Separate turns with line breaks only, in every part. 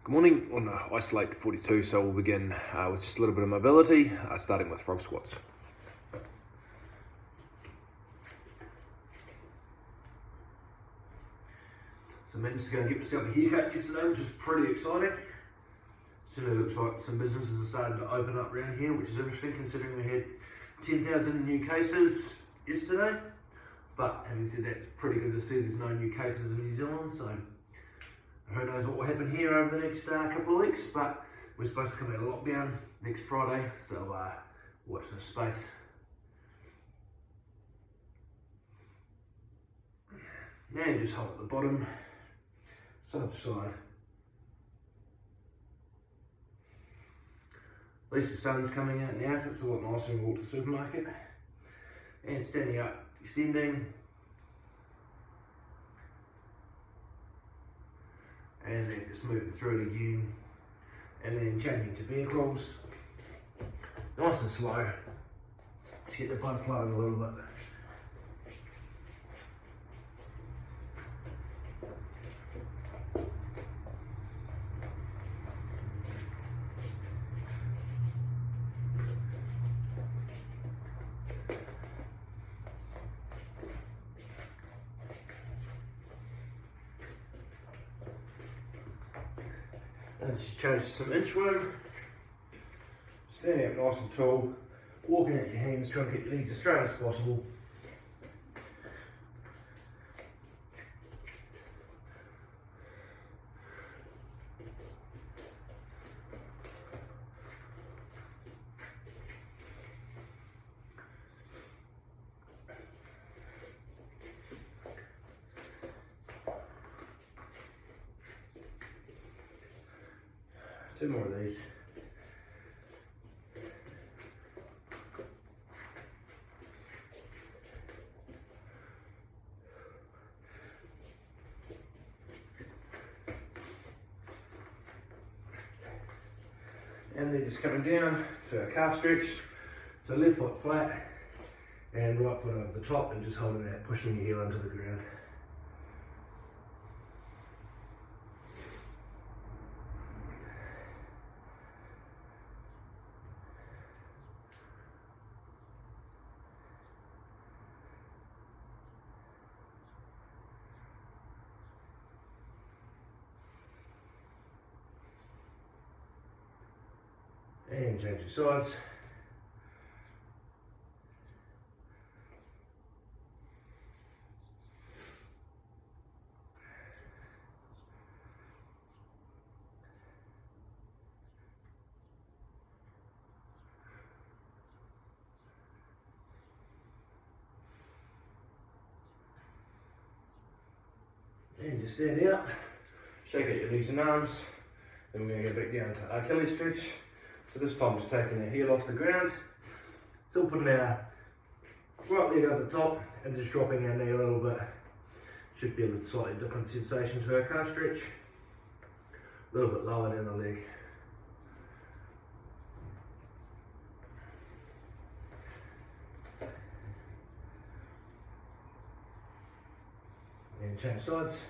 Good morning on Isolate 42, so we'll begin with just a little bit of mobility, starting with frog squats. So I managed to go and get myself a haircut yesterday, which is pretty exciting. Certainly looks like some businesses are starting to open up around here, which is interesting considering we had 10,000 new cases yesterday. But having said that, it's pretty good to see there's no new cases in New Zealand, so who knows what will happen here over the next couple of weeks, but we're supposed to come out of lockdown next Friday, so watch this space. And just hold at the bottom, side to side. At least the sun's coming out now, so it's a lot nicer when we walk to the supermarket. And standing up, extending. And then just moving through it again, and then changing to bear crawls, nice and slow, to get the blood flowing a little bit. Let's just change to some inchworm. Standing up nice and tall, walking out your hands, trying to keep your legs as straight as possible. Two more of these. And then just coming down to our calf stretch. So left foot flat and right foot over the top, and just holding that, pushing your heel into the ground. And change your sides. And just stand out, shake out your legs and arms. Then we're going to go back down to Achilles stretch. So this time just taking the heel off the ground, still putting our right leg over the top and just dropping our knee a little bit. Should feel a slightly different sensation to our calf stretch. A little bit lower down the leg. And change sides.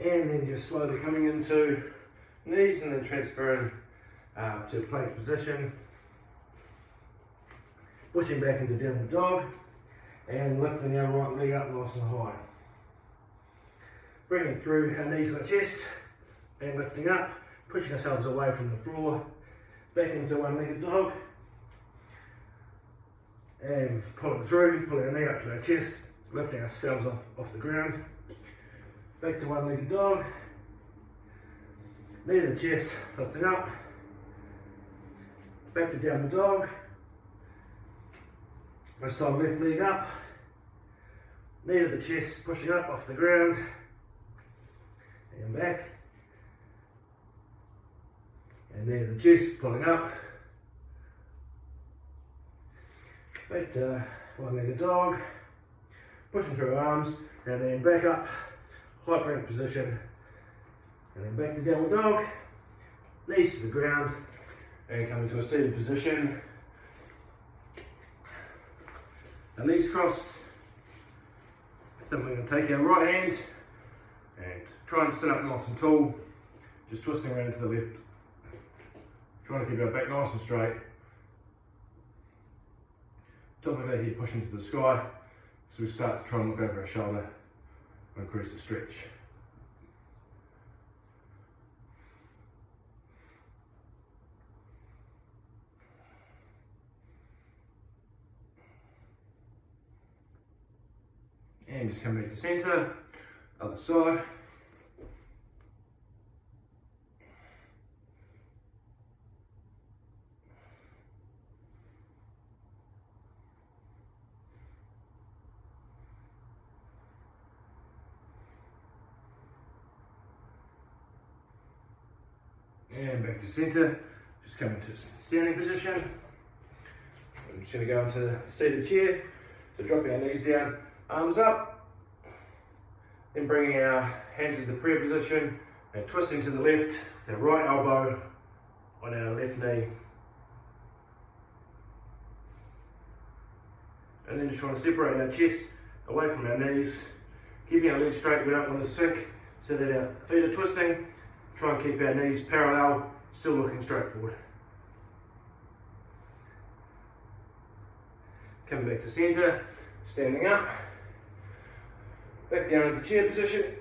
And then just slowly coming into knees and then transferring to plank position. Pushing back into downward dog and lifting our right leg up nice and high. Bringing through our knee to the chest and lifting up, pushing ourselves away from the floor, back into one-legged dog. And pulling through, pulling our knee up to our chest, lifting ourselves off the ground. Back to one-legged dog, knee to the chest, lifting up, back to downward dog, this time left leg up, knee to the chest, pushing up off the ground, and back, and knee to the chest, pulling up, back to one-legged dog, pushing through our arms, and then back up, high plank position, and then back to downward dog, knees to the ground, and come into a seated position. Our legs crossed. Then we're going to take our right hand and try and sit up nice and tall, just twisting around to the left. Trying to keep our back nice and straight. Top of our head pushing to the sky, so we start to try and look over our shoulder and increase the stretch. And just come back to centre, other side. And back to centre, just come into standing position. I'm just going to go into the seated chair, so dropping our knees down, arms up, then bringing our hands into the prayer position and twisting to the left with our right elbow on our left knee. And then just trying to separate our chest away from our knees, keeping our legs straight. We don't want to sink so that our feet are twisting. Try and keep our knees parallel, still looking straight forward. Come back to centre, standing up, back down into chair position,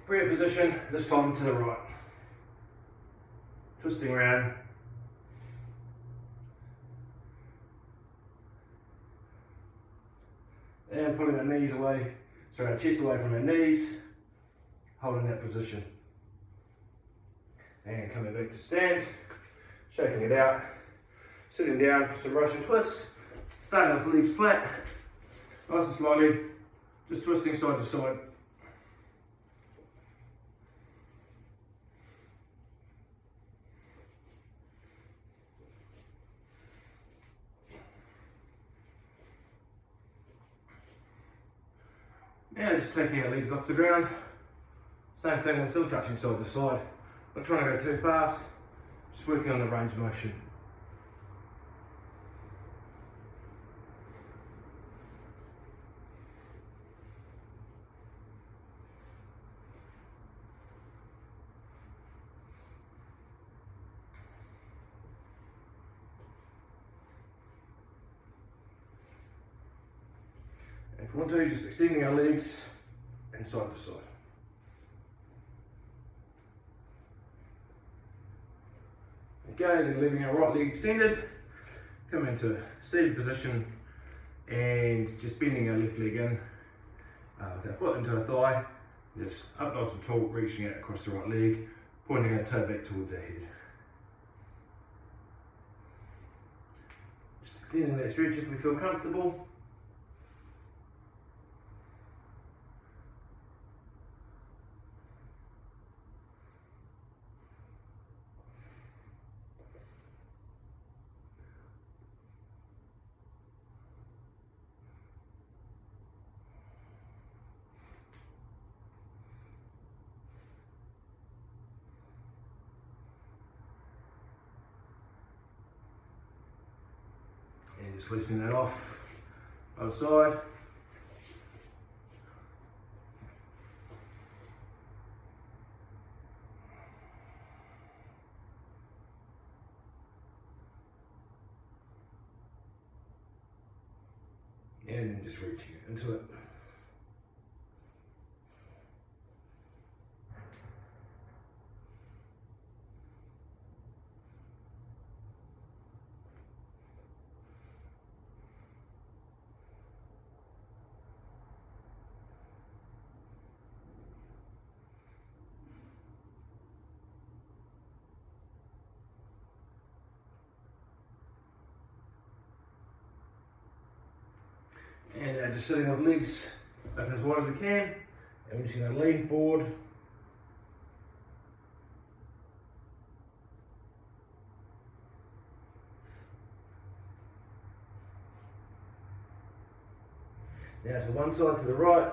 prayer position, this time to the right. Twisting around. And pulling our knees away, so our chest away from our knees, holding that position. And coming back to stand, shaking it out, sitting down for some Russian twists, starting with the legs flat, nice and slowly, just twisting side to side. Now just taking our legs off the ground, same thing, we're still touching side to side. Not trying to go too fast, just working on the range of motion. And if we want to, just extending our legs and side to side. Okay, then leaving our right leg extended, come into a seated position and just bending our left leg in with our foot into our thigh, just up nice and tall, reaching out across the right leg, pointing our toe back towards our head. Just extending that stretch if we feel comfortable. And just loosening that off, other side. And then just reaching it into it. And just sitting with legs open as wide as we can, and we're just going to lean forward. Now to one side to the right.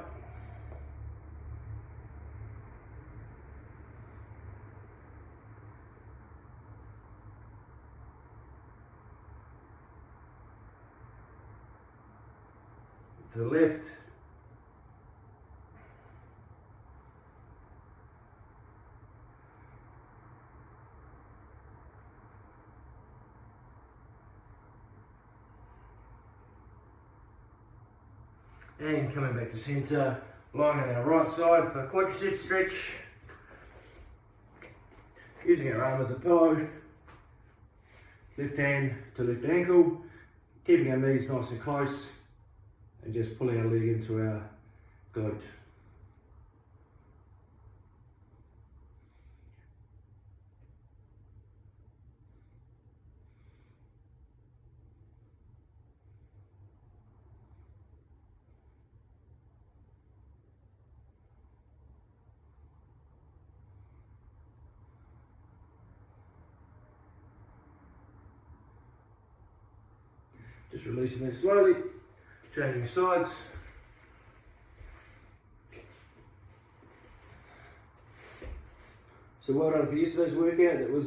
to the left. And coming back to centre, lying on our right side for quadricep stretch. Using our arm as a pillow, left hand to left ankle, keeping our knees nice and close, and just pulling our leg into our glute. Just releasing it slowly, changing sides. So well done for yesterday's workout. That was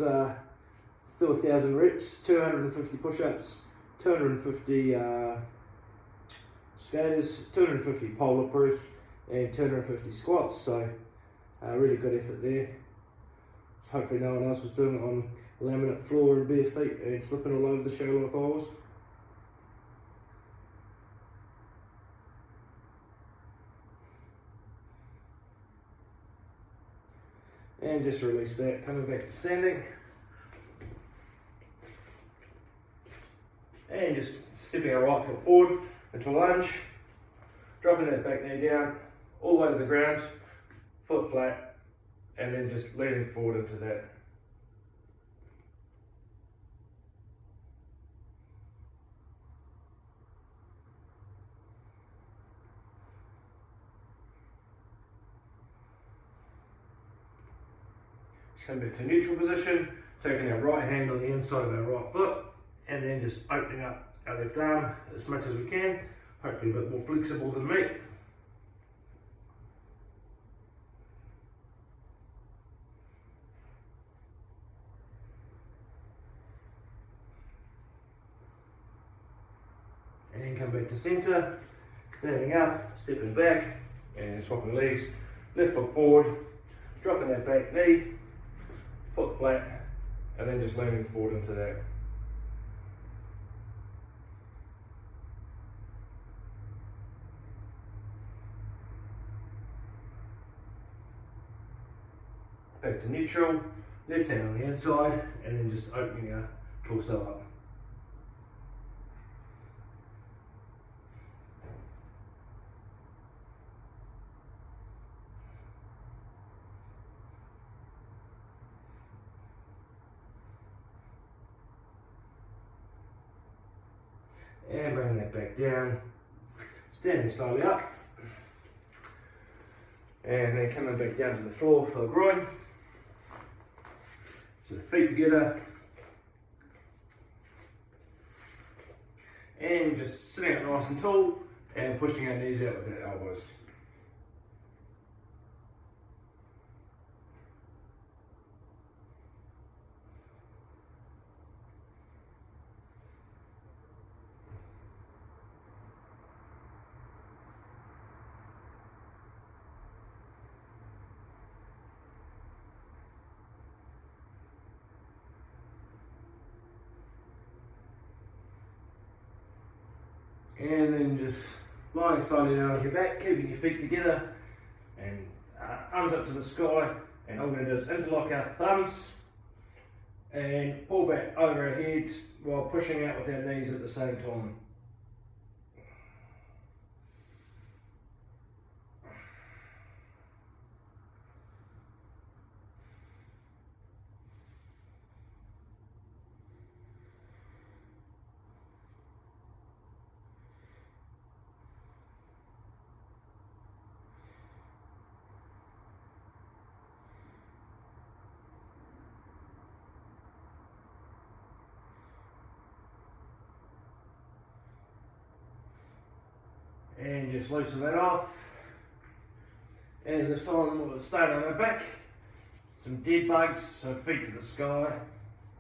still 1,000 reps, 250 push-ups, 250 skaters, 250 polar press, and 250 squats. So really good effort there. So hopefully no one else was doing it on laminate floor and bare feet and slipping all over the show like I was. And just release that, coming back to standing. And just stepping our right foot forward into a lunge, dropping that back knee down, all the way to the ground, foot flat, and then just leaning forward into that. Come back to neutral position, taking our right hand on the inside of our right foot, and then just opening up our left arm as much as we can, hopefully a bit more flexible than me. And then come back to centre, standing up, stepping back, and swapping legs, left foot forward, dropping that back knee, foot flat, and then just leaning forward into that. Back to neutral, left hand on the inside, and then just opening our torso up. And bringing that back down, standing slowly up, and then coming back down to the floor for the groin. So the feet together, and just sitting up nice and tall, and pushing our knees out with our elbows. And then just lying slowly down on your back, keeping your feet together, and arms up to the sky. And all we're going to do is interlock our thumbs and pull back over our heads while pushing out with our knees at the same time. And just loosen that off. And this time we'll stay on our back. Some dead bugs, so feet to the sky,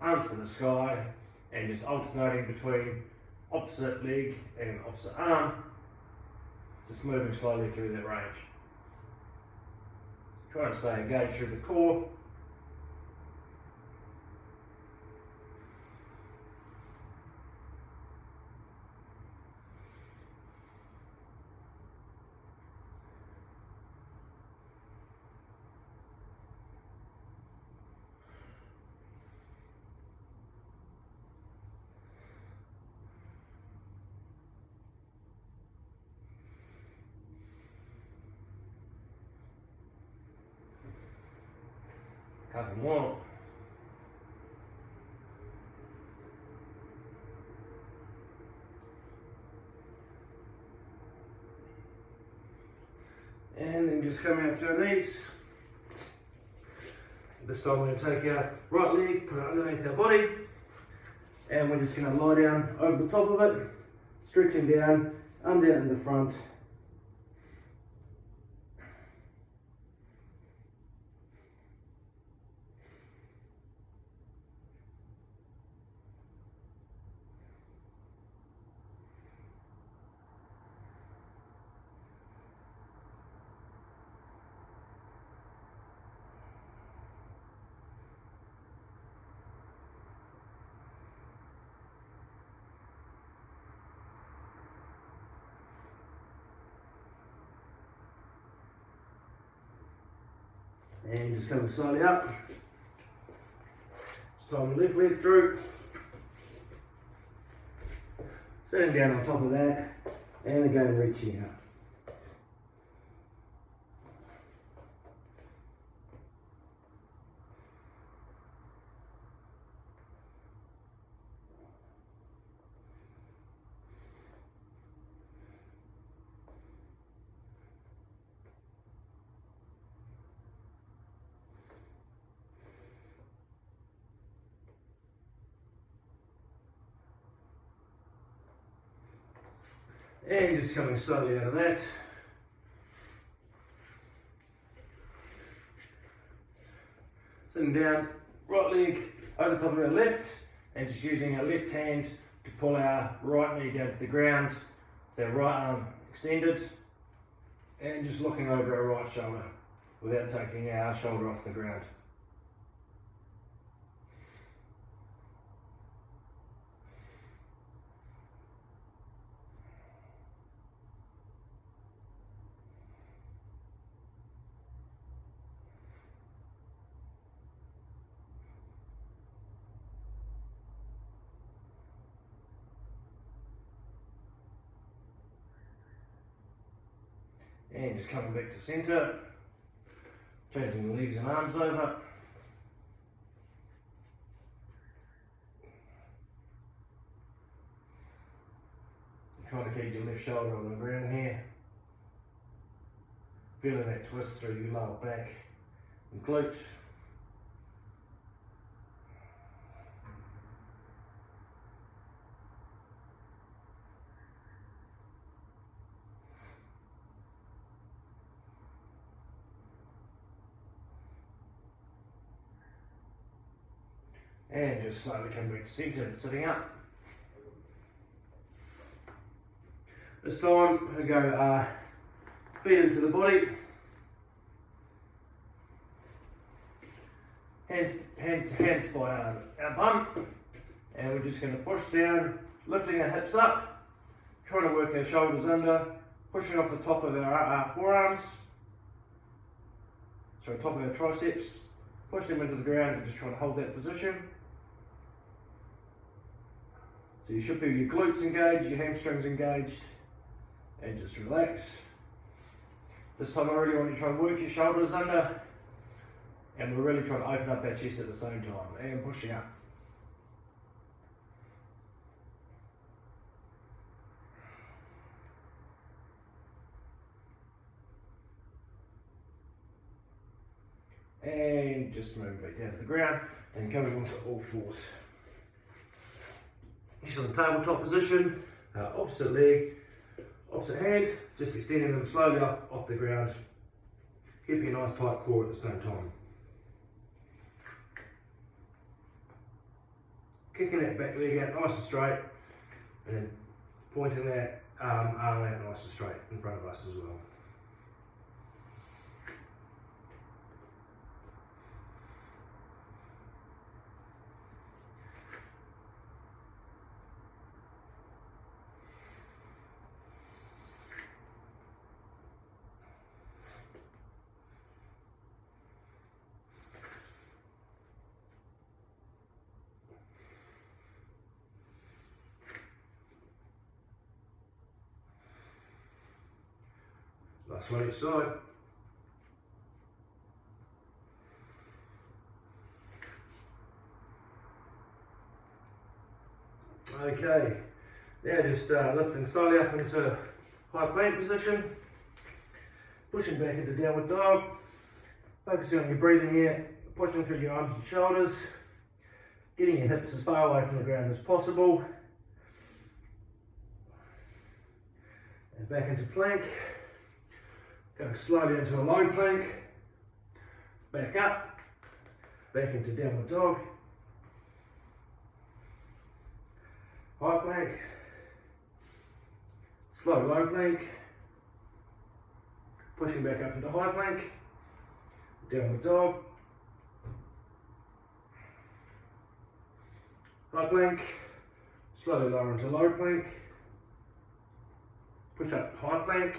arms to the sky, and just alternating between opposite leg and opposite arm. Just moving slowly through that range. Try and stay engaged through the core. Couple more. And then just coming up to our knees. This time we're going to take our right leg, put it underneath our body, and we're just going to lie down over the top of it, stretching down, arm down in the front. And just coming slowly up. Sliding the left leg through. Sitting down on top of that. And again reaching up. And just coming slowly out of that. Sitting down, right leg over the top of our left, and just using our left hand to pull our right knee down to the ground with our right arm extended, and just looking over our right shoulder without taking our shoulder off the ground. And just coming back to centre, changing the legs and arms over. Trying to keep your left shoulder on the ground here. Feeling that twist through your lower back and glute. And just slowly come back to centre and sitting up. This time we go feet into the body, hands by our bum, and we're just going to push down, lifting our hips up, trying to work our shoulders under, pushing off the top of our forearms, so top of our triceps, push them into the ground and just try to hold that position. So you should feel your glutes engaged, your hamstrings engaged, and just relax. This time I really want you to try and work your shoulders under, and we're really trying to open up our chest at the same time, and pushing up. And just moving back down to the ground, and coming onto all fours. Just on the tabletop position, opposite leg, opposite hand, just extending them slowly up off the ground, keeping a nice tight core at the same time. Kicking that back leg out nice and straight, and then pointing that arm out nice and straight in front of us as well. Last one each side. Okay, now just lifting slowly up into high plank position, pushing back into downward dog, focusing on your breathing here, pushing through your arms and shoulders, getting your hips as far away from the ground as possible, and back into plank. Going slowly into a low plank, back up, back into downward dog, high plank, slow low plank, pushing back up into high plank, downward dog, high plank, slowly lower into low plank, push up high plank,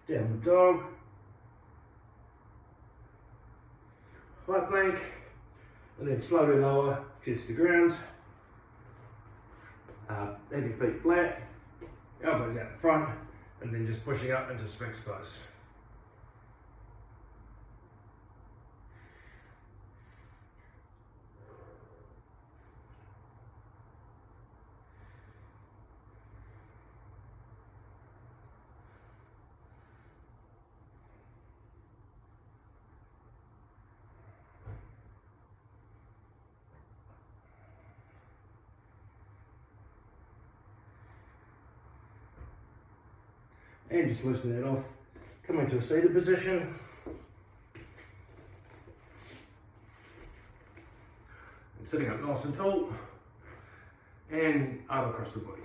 downward dog, high plank, and then slowly lower, kiss the ground. Have your feet flat, elbows out in front, and then just pushing up into Sphinx pose. And just loosen that off, come into a seated position. And sitting up nice and tall, and arm across the body.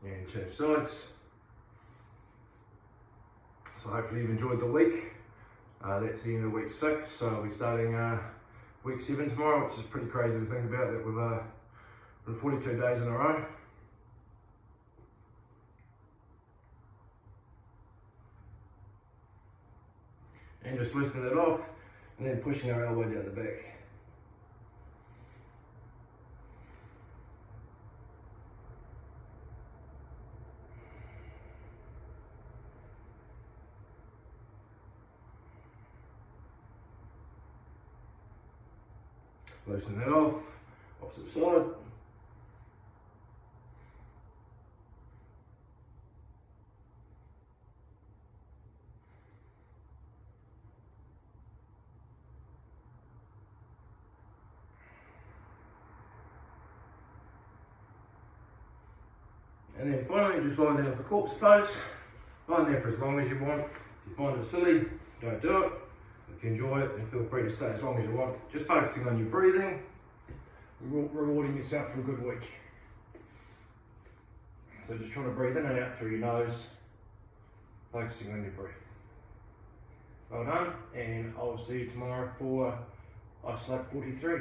And change sides. So hopefully you've enjoyed the week. That's the end of week 6, so I'll be starting week 7 tomorrow, which is pretty crazy to think about that we've done 42 days in a row. And just loosening it off and then pushing our elbow down the back. Loosen that off, opposite side. And then finally just lie down for corpse pose. Lie there for as long as you want. If you find it silly, don't do it. If you enjoy it, then feel free to stay as long as you want. Just focusing on your breathing, rewarding yourself for a good week. So just trying to breathe in and out through your nose, focusing on your breath. Well done, and I'll see you tomorrow for Isolate 43.